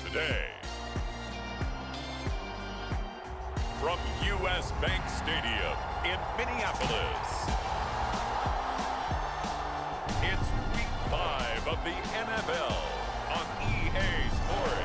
today. From U.S. Bank Stadium in Minneapolis, it's Week 5 of the NFL on EA Sports.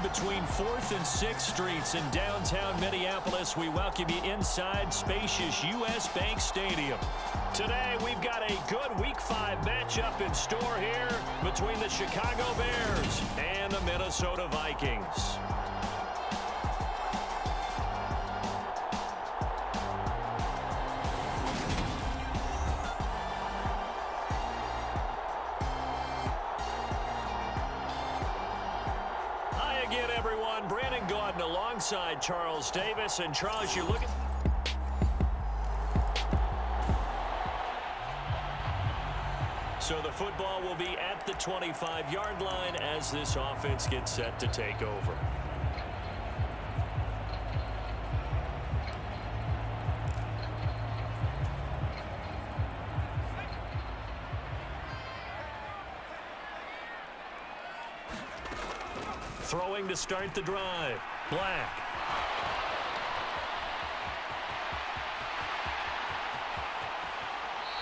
Between 4th and 6th Streets in downtown Minneapolis, we welcome you inside spacious U.S. Bank Stadium. Today, we've got a good Week 5 matchup in store here between the Chicago Bears and the Minnesota Vikings. Alongside Charles Davis. And Charles, you're looking. So the football will be at the 25-yard line as this offense gets set to take over. Throwing to start the drive. Black.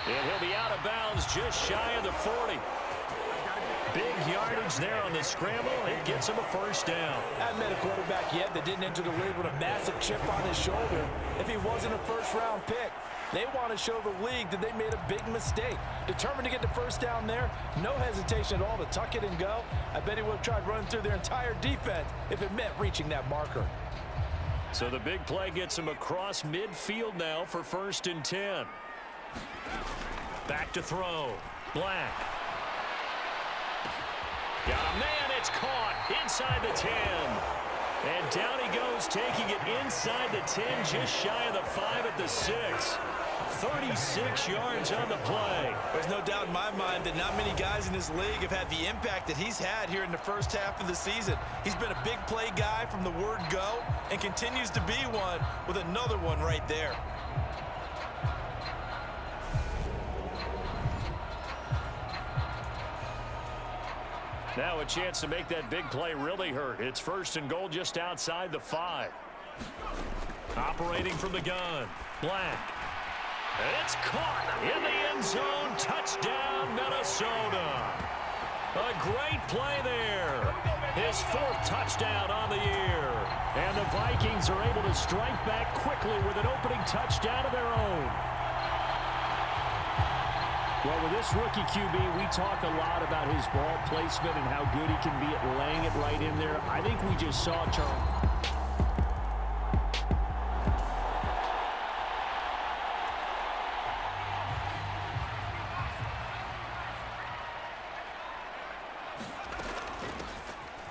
And he'll be out of bounds just shy of the 40. Big yardage there on the scramble. It gets him a first down. I haven't met a quarterback yet that didn't enter the league with a massive chip on his shoulder if he wasn't a first-round pick. They want to show the league that they made a big mistake. Determined to get the first down there, no hesitation at all to tuck it and go. I bet he would have tried running through their entire defense if it meant reaching that marker. So the big play gets him across midfield now for 1st and 10. Back to throw. Black. Got a man, it's caught inside the 10. And down he goes, taking it inside the 10, just shy of the 5 at the 6. 36 yards on the play. There's no doubt in my mind that not many guys in this league have had the impact that he's had here in the first half of the season. He's been a big play guy from the word go and continues to be one with another one right there. Now a chance to make that big play really hurt. It's 1st and goal just outside the 5. Operating from the gun. Black. It's caught in the end zone. Touchdown, Minnesota. A great play there. His 4th touchdown on the year. And the Vikings are able to strike back quickly with an opening touchdown of their own. Well, with this rookie QB, we talk a lot about his ball placement and how good he can be at laying it right in there. I think we just saw Charles.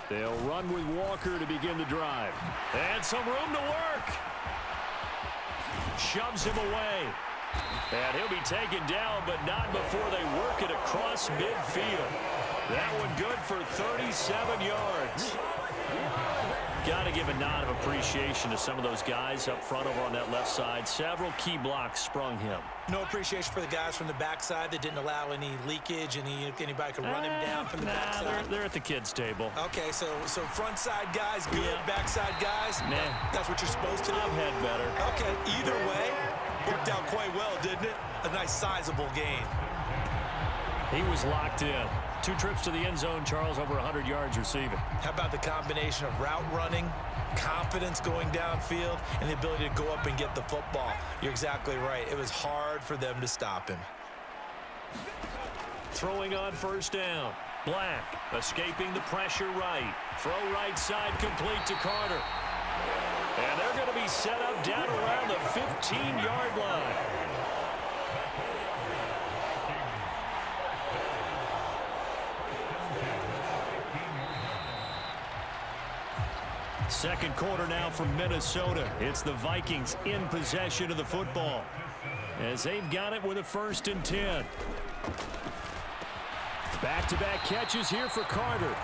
They'll run with Walker to begin the drive. And some room to work. Shoves him away. And he'll be taken down, but not before they work it across midfield. That one good for 37 yards. Got to give a nod of appreciation to some of those guys up front over on that left side. Several key blocks sprung him. No appreciation for the guys from the backside that didn't allow any leakage, anybody could run him down from the backside. They're at the kids' table. Okay, so front side guys good, backside guys, that's what you're supposed to do? I've had better. Okay, either way, worked out quite well, didn't it? A nice sizable gain. He was locked in. 2 trips to the end zone, Charles, over 100 yards receiving. How about the combination of route running, confidence going downfield, and the ability to go up and get the football? You're exactly right. It was hard for them to stop him. Throwing on 1st down. Black escaping the pressure right. Throw right side complete to Carter. And they're going to be set up down around the 15-yard line. Second quarter now from Minnesota. It's the Vikings in possession of the football as they've got it with a 1st and 10. Back-to-back catches here for Carter.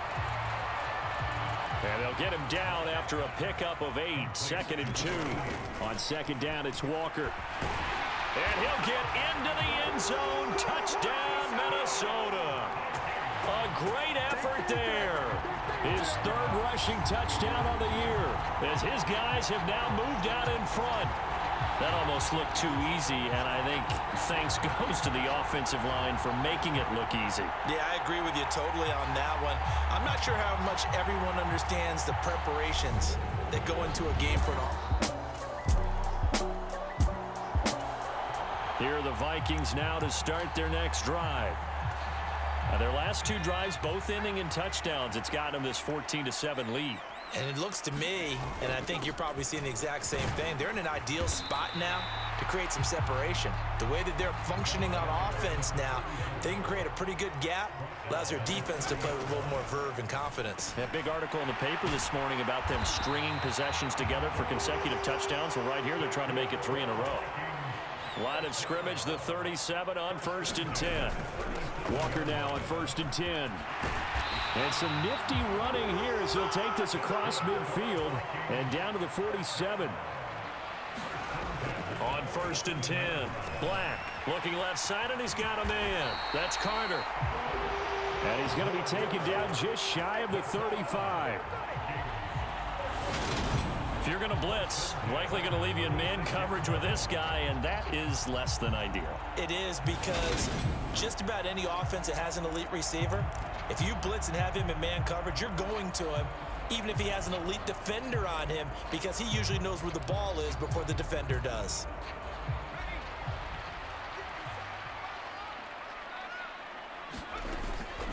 And they'll get him down after a pickup of 8. 2nd and 2. On 2nd down, it's Walker. And he'll get into the end zone. Touchdown, Minnesota. A great effort there. His 3rd rushing touchdown of the year as his guys have now moved out in front. That almost looked too easy, and I think thanks goes to the offensive line for making it look easy. Yeah, I agree with you totally on that one. I'm not sure how much everyone understands the preparations that go into a game for an offense. Here are the Vikings now to start their next drive. Their last 2 drives both ending in touchdowns. It's gotten them this 14-7 lead. And it looks to me, and I think you're probably seeing the exact same thing, they're in an ideal spot now to create some separation. The way that they're functioning on offense now, they can create a pretty good gap, allows their defense to play with a little more verve and confidence. That big article in the paper this morning about them stringing possessions together for consecutive touchdowns. Well, right here, they're trying to make it 3 in a row. Line of scrimmage, the 37 on 1st and 10. Walker now on 1st and 10. And some nifty running here as he'll take this across midfield and down to the 47. On 1st and 10, Black looking left side, and he's got a man. That's Carter. And he's going to be taken down just shy of the 35. If you're going to blitz, likely going to leave you in man coverage with this guy, and that is less than ideal. It is, because just about any offense that has an elite receiver, if you blitz and have him in man coverage, you're going to him, even if he has an elite defender on him, because he usually knows where the ball is before the defender does.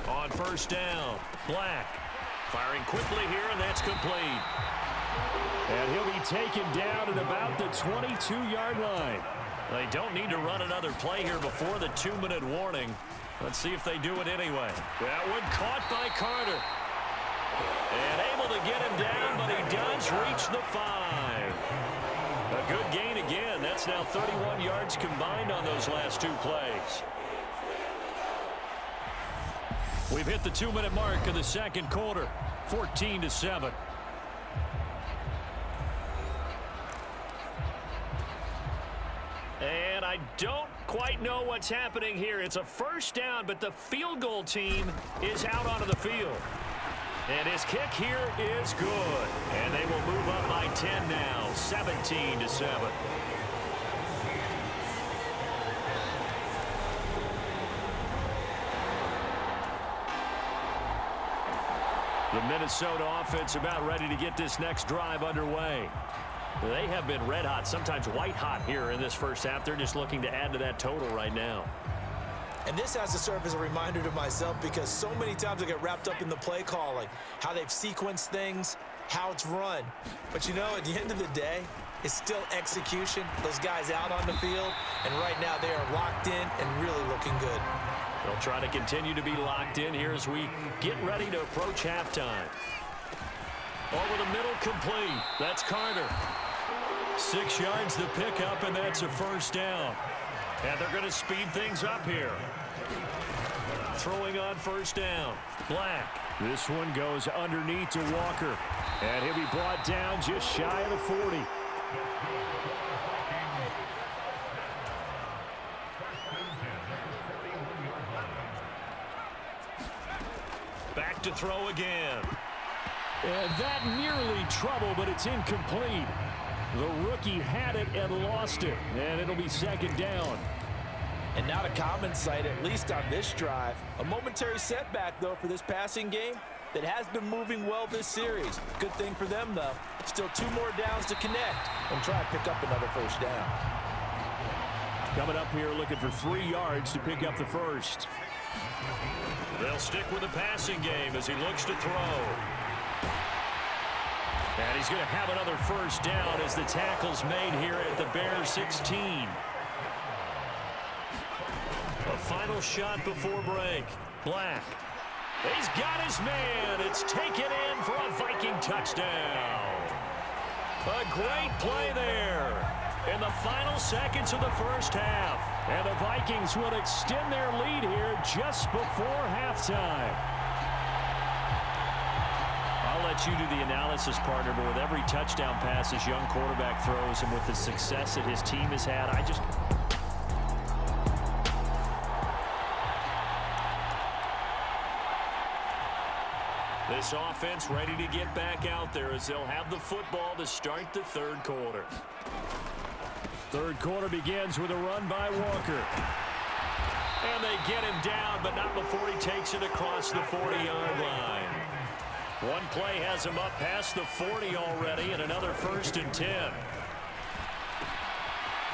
On 1st down, Black firing quickly here, and that's complete. And he'll be taken down at about the 22-yard line. They don't need to run another play here before the 2-minute warning. Let's see if they do it anyway. That one caught by Carter. And able to get him down, but he does reach the 5. A good gain again. That's now 31 yards combined on those last 2 plays. We've hit the 2-minute mark of the second quarter. 14-7. And I don't quite know what's happening here. It's a 1st down, but the field goal team is out onto the field. And his kick here is good. And they will move up by 10 now, 17-7. The Minnesota offense about ready to get this next drive underway. They have been red hot, sometimes white hot here in this first half. They're just looking to add to that total right now. And this has to serve as a reminder to myself, because so many times I get wrapped up in the play calling, how they've sequenced things, how it's run. But you know, at the end of the day, it's still execution. Those guys out on the field, and right now they are locked in and really looking good. They'll try to continue to be locked in here as we get ready to approach halftime. Over the middle, complete. That's Carter. 6 yards the pickup, and that's a 1st down. And they're going to speed things up here. Throwing on 1st down, Black. This one goes underneath to Walker. And he'll be brought down just shy of the 40. Back to throw again. And that nearly trouble, but it's incomplete. The rookie had it and lost it, and it'll be 2nd down. And not a common sight, at least on this drive. A momentary setback, though, for this passing game that has been moving well this series. Good thing for them, though. Still 2 more downs to connect and try to pick up another 1st down. Coming up here looking for 3 yards to pick up the 1st. They'll stick with the passing game as he looks to throw. And he's going to have another 1st down as the tackle's made here at the Bears 16. A final shot before break. Black. He's got his man. It's taken in for a Viking touchdown. A great play there in the final seconds of the first half. And the Vikings will extend their lead here just before halftime. I'll let you do the analysis, partner, but with every touchdown pass his young quarterback throws and with the success that his team has had, This offense ready to get back out there as they'll have the football to start the third quarter. Third quarter begins with a run by Walker. And they get him down, but not before he takes it across the 40-yard line. One play has him up past the 40 already, and another 1st and 10.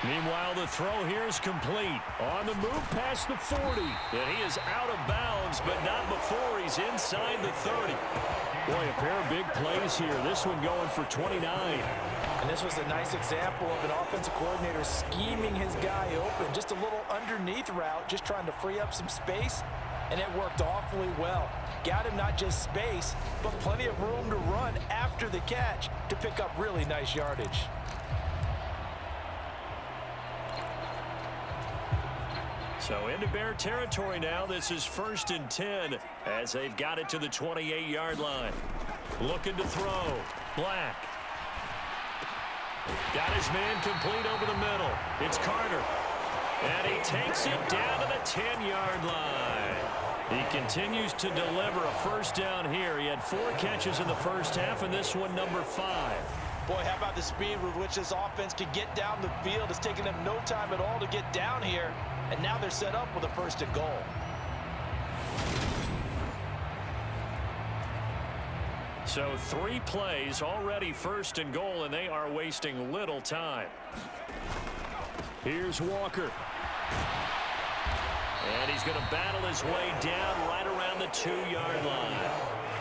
Meanwhile, the throw here is complete. On the move past the 40. And he is out of bounds, but not before he's inside the 30. Boy, a pair of big plays here. This one going for 29. And this was a nice example of an offensive coordinator scheming his guy open. Just a little underneath route, just trying to free up some space. And it worked awfully well. Got him not just space, but plenty of room to run after the catch to pick up really nice yardage. So into Bear territory now. This is 1st and 10 as they've got it to the 28-yard line. Looking to throw. Black. Got his man complete over the middle. It's Carter. And he takes it down to the 10-yard line. He continues to deliver a first down here. He had 4 catches in the first half, and this one number 5. Boy, how about the speed with which this offense could get down the field? It's taken them no time at all to get down here. And now they're set up with a 1st and goal. So 3 plays already 1st and goal, and they are wasting little time. Here's Walker. And he's going to battle his way down right around the 2-yard line.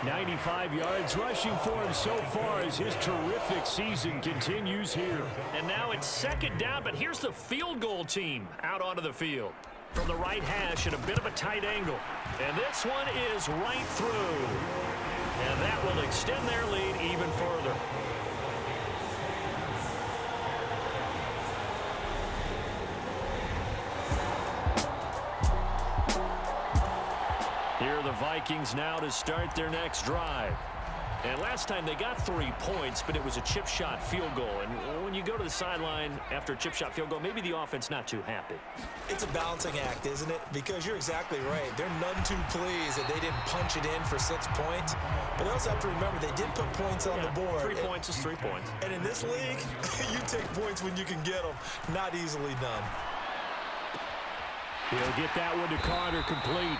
95 yards rushing for him so far as his terrific season continues here. And now it's 2nd down, but here's the field goal team out onto the field. From the right hash at a bit of a tight angle. And this one is right through. And that will extend their lead even further. Here are the Vikings now to start their next drive. And last time they got 3 points, but it was a chip shot field goal. And when you go to the sideline after a chip shot field goal, maybe the offense not too happy. It's a balancing act, isn't it? Because you're exactly right. They're none too pleased that they didn't punch it in for 6 points. But they also have to remember they did put points on the board. 3 points is 3 points. And in this league, you take points when you can get them. Not easily done. He'll get that one to Carter complete.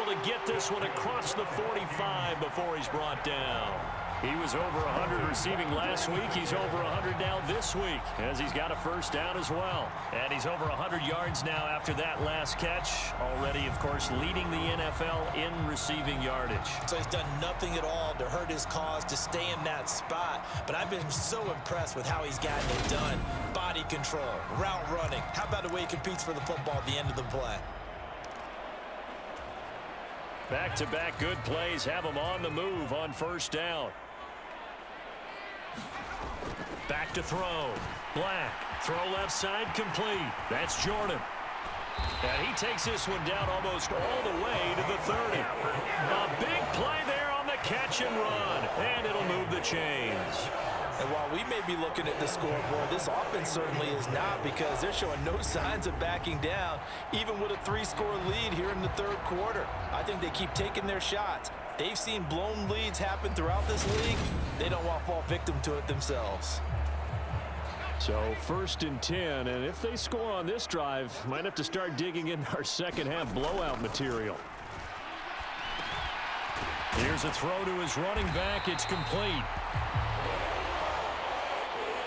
To get this one across the 45 before he's brought down. He was over 100 receiving last week. He's over 100 now this week as he's got a first down as well. And he's over 100 yards now after that last catch. Already, of course, leading the NFL in receiving yardage. So he's done nothing at all to hurt his cause, to stay in that spot. But I've been so impressed with how he's gotten it done. Body control, route running. How about the way he competes for the football at the end of the play? Back-to-back good plays have him on the move on first down. Back to throw. Black. Throw left side complete. That's Jordan. And he takes this one down almost all the way to the 30. A big play there on the catch and run. And it'll move the chains. And while we may be looking at the scoreboard, this offense certainly is not, because they're showing no signs of backing down, even with a 3-score lead here in the third quarter. I think they keep taking their shots. They've seen blown leads happen throughout this league. They don't want to fall victim to it themselves. So 1st and 10, and if they score on this drive, might have to start digging in our second half blowout material. Here's a throw to his running back. It's complete.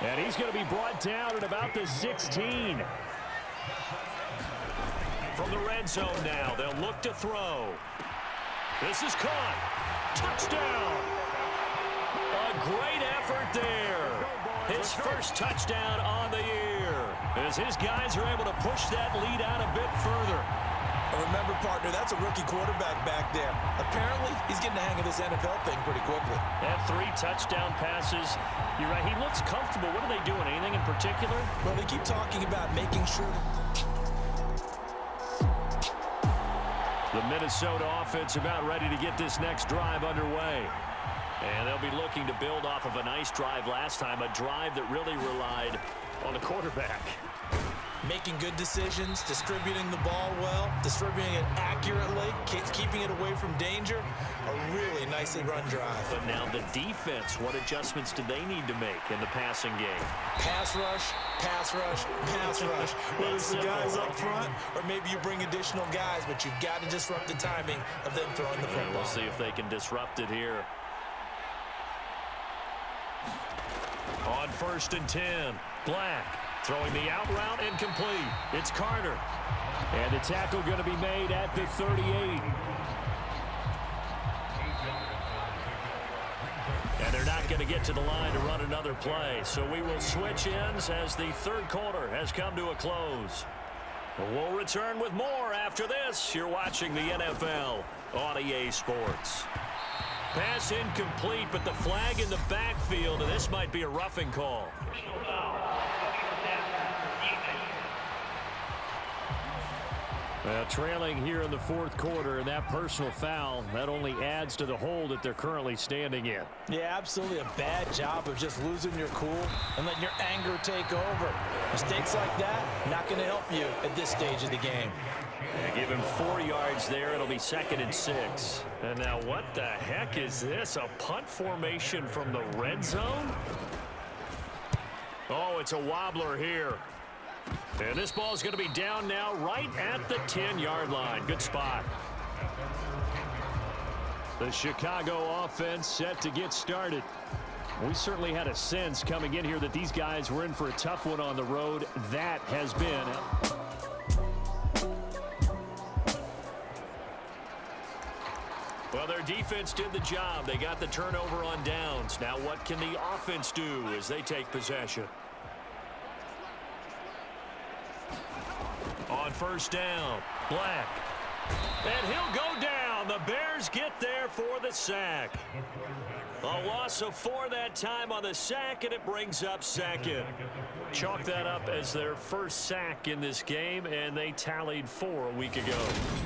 And he's going to be brought down at about the 16. From the red zone now, they'll look to throw. This is caught. Touchdown. A great effort there. His first touchdown on the year, as his guys are able to push that lead out a bit further. Remember, partner, that's a rookie quarterback back there. Apparently, he's getting the hang of this NFL thing pretty quickly. And 3 touchdown passes. You're right, he looks comfortable. What are they doing? Anything in particular? Well, they keep talking about making sure The Minnesota offense about ready to get this next drive underway. And they'll be looking to build off of a nice drive last time, a drive that really relied on the quarterback. making good decisions, distributing the ball well, distributing it accurately, keeping it away from danger. A really nicely run drive. But now the defense, what adjustments do they need to make in the passing game? Pass rush, pass rush, pass rush. Whether it's the guys up front or maybe you bring additional guys, but you've got to disrupt the timing of them throwing the football. We'll see if they can disrupt it here. On 1st and 10, Black throwing the out route incomplete. It's Carter. And the tackle going to be made at the 38. And they're not going to get to the line to run another play. So we will switch ends as the third quarter has come to a close. We'll return with more after this. You're watching the NFL on EA Sports. Pass incomplete, but the flag in the backfield, and this might be a roughing call. Trailing here in the fourth quarter, and that personal foul, that only adds to the hole that they're currently standing in. Yeah, absolutely a bad job of just losing your cool and letting your anger take over. Mistakes like that, not going to help you at this stage of the game. Give him 4 yards there. It'll be 2nd and 6. And now what the heck is this? A punt formation from the red zone? Oh, it's a wobbler here. And this ball is going to be down now right at the 10-yard line. Good spot. The Chicago offense set to get started. We certainly had a sense coming in here that these guys were in for a tough one on the road. That has been... Well, their defense did the job. They got the turnover on downs. Now what can the offense do as they take possession? On 1st down, Black. And he'll go down. The Bears get there for the sack. A loss of 4 that time on the sack, and it brings up 2nd. Chalk that up as their first sack in this game, and they tallied 4 a week ago.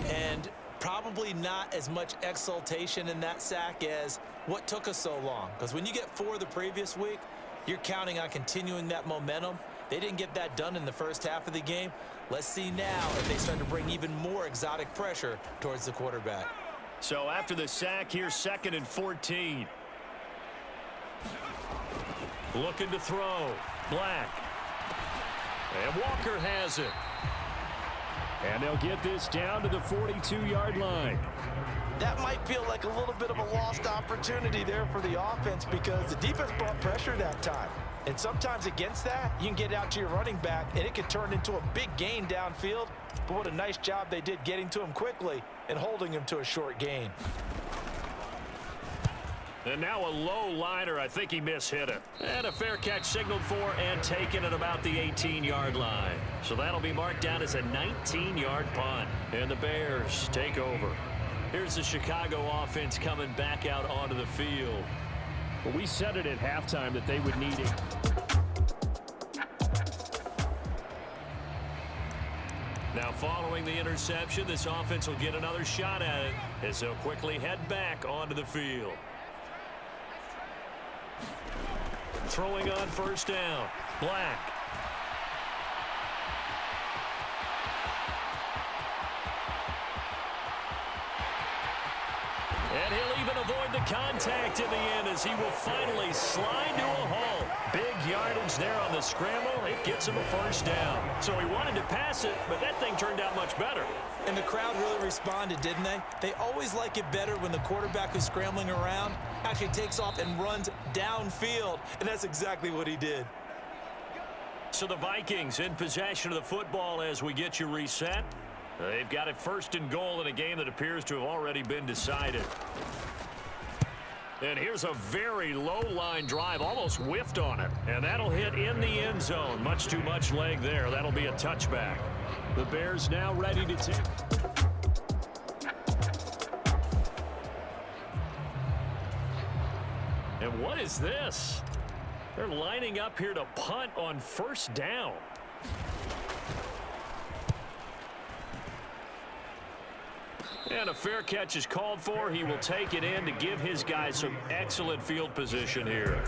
And probably not as much exultation in that sack as what took us so long. Because when you get 4 the previous week, you're counting on continuing that momentum. They didn't get that done in the first half of the game. Let's see now if they start to bring even more exotic pressure towards the quarterback. So after the sack, here's 2nd and 14. Looking to throw. Black. And Walker has it. And they'll get this down to the 42-yard line. That might feel like a little bit of a lost opportunity there for the offense because the defense brought pressure that time. And sometimes against that, you can get out to your running back, and it could turn into a big gain downfield. But what a nice job they did getting to him quickly and holding him to a short gain. And now a low liner. I think he mishit it. And a fair catch signaled for and taken at about the 18-yard line. So that'll be marked down as a 19-yard punt. And the Bears take over. Here's the Chicago offense coming back out onto the field. Well, we said it at halftime that they would need it. Now following the interception, this offense will get another shot at it as they'll quickly head back onto the field. Throwing on 1st down, Black. And he'll even avoid the contact in the end as he will finally slide to a halt. Big yardage there on the scramble. It gets him a 1st down. So he wanted to pass it, but that thing turned out much better. And the crowd really responded, didn't they? They always like it better when the quarterback who's scrambling around actually takes off and runs downfield. And that's exactly what he did. So the Vikings in possession of the football as we get you reset. They've got it 1st and goal in a game that appears to have already been decided. And here's a very low-line drive, almost whiffed on it. And that'll hit in the end zone. Much too much leg there. That'll be a touchback. The Bears now ready to take. And what is this? They're lining up here to punt on first down. And a fair catch is called for. He will take it in to give his guys some excellent field position here.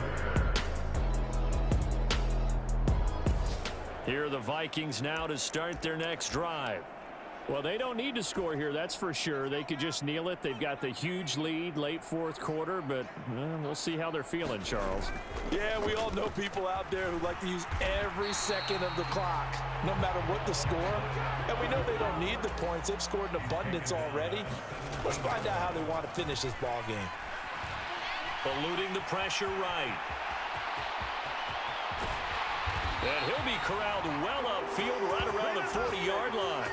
Here are the Vikings now to start their next drive. Well, they don't need to score here, that's for sure. They could just kneel it. They've got the huge lead late fourth quarter, but we'll see how they're feeling, Charles. Yeah, we all know people out there who like to use every second of the clock, no matter what the score. And we know they don't need the points. They've scored in abundance already. Let's find out how they want to finish this ball game. Eluding the pressure right. And he'll be corralled well upfield right around the 40-yard line.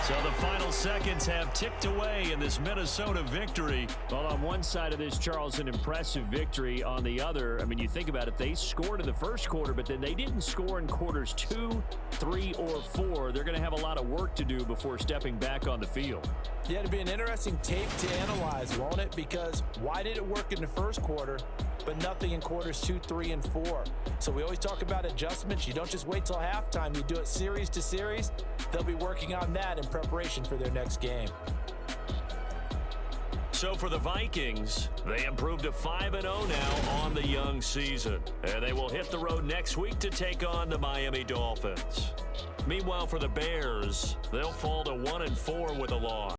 So the final seconds have ticked away in this Minnesota victory. Well, on one side of this, Charles, an impressive victory. On the other, I mean, you think about it, they scored in the first quarter, but then they didn't score in quarters 2, 3, or 4. They're going to have a lot of work to do before stepping back on the field. Yeah, it'll be an interesting tape to analyze, won't it? Because why did it work in the first quarter, but nothing in quarters 2, 3, and 4? So we always talk about adjustments. You don't just wait till halftime. You do it series to series. They'll be working on that in preparation for their next game. So for the Vikings, they improved to 5-0 now on the young season. And they will hit the road next week to take on the Miami Dolphins. Meanwhile, for the Bears, they'll fall to 1-4 with a loss.